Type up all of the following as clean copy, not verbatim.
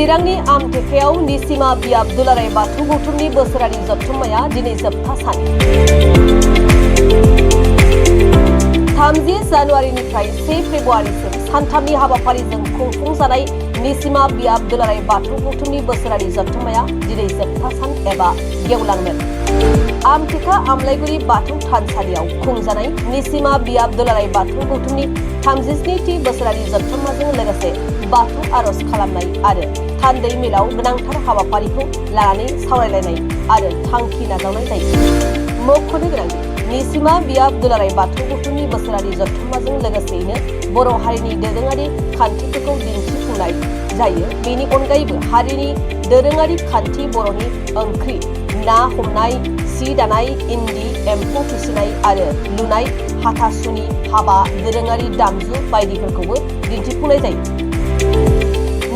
चिरांनि आमटेकायाव निसिमा बियाब दुलाराय बाथौ गौथुमनि बोसोरारि जथुम्माया दिनै जोबथा सान। 30 जानुवारिनिफ्राय 1 फेब्रुवारिसिम सानथामनि हाबाफारिजों खुंफुंजानाय निसिमा बियाब दुलाराय बाथौ गौथुमनि बोसोरारि जथुम्माया दिनै जोबथा सान एबा गेवलां मेल। आमटेका आमलायगुरि बाथौ थानसालियाव खुंजानाय निसिमा बियाब दुलाराय बाथौ गौथुमनि 37थि बोसोरारि जथुम्माजों लोगोसे बाथौ आरज खालामनाय आरो थान्दै मेलाव गोनांथार हाबाफारिखौ लानानै सावरायलायनाय आरो थांखि नाजावनाय जायो। मख'नो गोनांदि निसिमा बियाब दुलाराय बाथौ गौथुमनि बोसोरारि जथुम्माजों लोगोसेयैनो बर' हारिनि दोरोङारि खान्थिफोरखौ दिन्थिफुंनाय जायो। बेनि अनगायैबो हारिनि दोरोङारि खान्थि बर'नि ओंख्रि, ना हमनाय, सि दानाय, इन्दि एम्फौ फिसिनाय आरो लुनाय, हाथासुनि हाबा, दोरोङारि दामजु बायदिफोरखौबो दिन्थिफुंनाय जायो।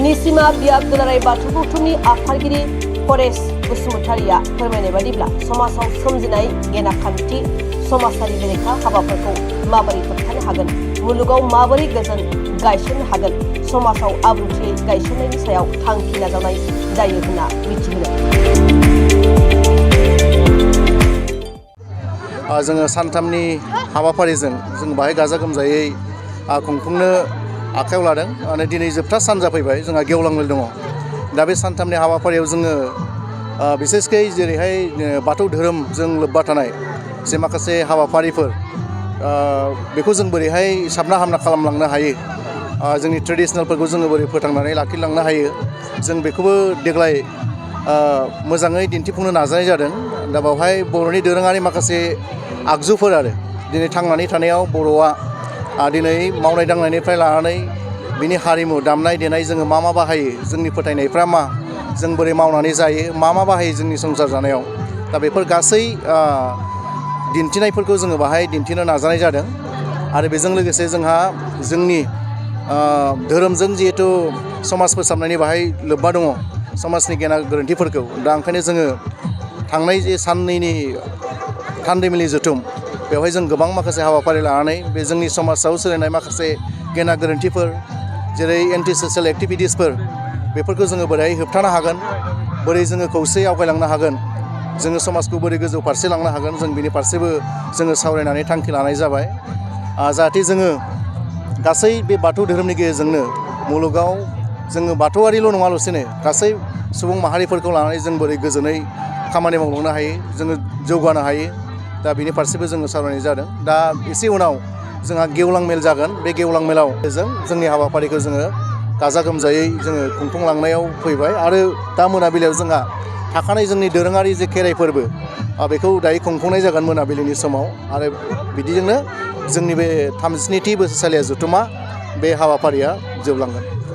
निसिमा बियाब दुलाराय बाथौ गौथुमनि आफादगिरि परेश बसुमतारिया फोरमायनाय बादिब्ला समाजाव सोमजिनाय गेनाखान्थि समाजारि बेरेखा हाबाफोरखौ माबोरै होबथानो हागोन, मुलुगाव माबोरै गोजोन गायसननो हागोन, समाजाव आब्रुथियै गायसननायनि सायाव थांखि नाजावनाय जायो होनना मिथिहोदों। जोङो सानथामनि हाबाफारिजों जों बाहाय गाजा गोमजायै खुंफुंनो आखायाव लादों। माने दिनै जोबथा सान जाफैबाय, जोंहा गेवलां मेल दङ। दा बे सानथामनि हाबाफारियाव जोङो बिसेसकै जेरैहाय बाथौ धोरोमजों लोब्बा थानाय जे माखासे हाबाफारिफोर बेखौ जों बोरैहाय साबना हामना खालामलांनो हायो, जोंनि ट्रेडिसनेलफोरखौ जोङो बोरै फोथांनानै लाखिलांनो हायो, जों बेखौबो देग्लाय मोजाङै दिन्थिफुंनो नाजानाय जादों। दा बेवहाय बर'नि दोरोङारि माखासे आगजुफोर आरो दिनै थांनानै थानायाव बर'आ दिनै मावनाय दांनायनिफ्राय लानानै बिनि हारिमु दामनाय देनाय जोङो मा बाहायो, जोंनि फोथायनायफ्रा मा, जों बोरै मावनानै जायो, मा बाहायो जोंनि संसार जानायाव, दा बेफोर गासै दिन्थिनायफोरखौ जोङो बाहाय दिन्थिनो नाजानाय जादों। आरो बेजों लोगोसे जोंहा जोंनि धोरोमजों जिहेथु समाज फोसाबनायनि बाहाय लोब्बा दङ, समाजनि गेना गोरोन्थिफोरखौ, दा ओंखायनो जोङो थांनाय जे साननैनि थान्दै मेलनि जथुम बेवहाय जों गोबां माखासे हाबाफारि लानानै बे जोंनि समाजाव सोलिनाय माखासे गेना गोरोन्थिफोर जेरै एन्टि ससियेल एक्टिभिटिसफोर बेफोरखौ जोङो बोरैहाय होबथानो हागोन, बोरै जोङो खौसेयै आवगायलांनो हागोन, जोङो समाजखौ बोरै गोजौ फारसे लांनो हागोन, जों बिनि फारसेबो जोङो सावरायनानै थांखि लानाय जाबाय। जाहाथे जोङो गासै बे बाथौ धोरोमनि गेजेरजोंनो मुलुगाव जोङो बाथौआरिल' नङाल'सेनो गासै सुबुं माहारिफोरखौ लानानै जों बोरै गोजोनै खामानि मावलांनो हायो, जोङो जौगानो हायो, दा बिनि फारसेबो जोङो सावरायनाय जादों। दा एसे उनाव जोंहा गेवलां मेल जागोन। बे गेवलां मेलाव जोंनि हाबाफारिखौ जोङो गाजा गोमजायै जोङो खुंफुंलांनायाव फैबाय। आरो दा मोनाबिलियाव जोंहा थाखानाय जोंनि दोरोङारि जे खेराइ फोरबो बेखौ दायो खुंफुंनाय जागोन मोनाबिलिनि समाव। आरो बिदिजोंनो जोंनि बे 37थि बोसोरसालिया जथुम्मा बे हाबाफारिया जोबलांगोन।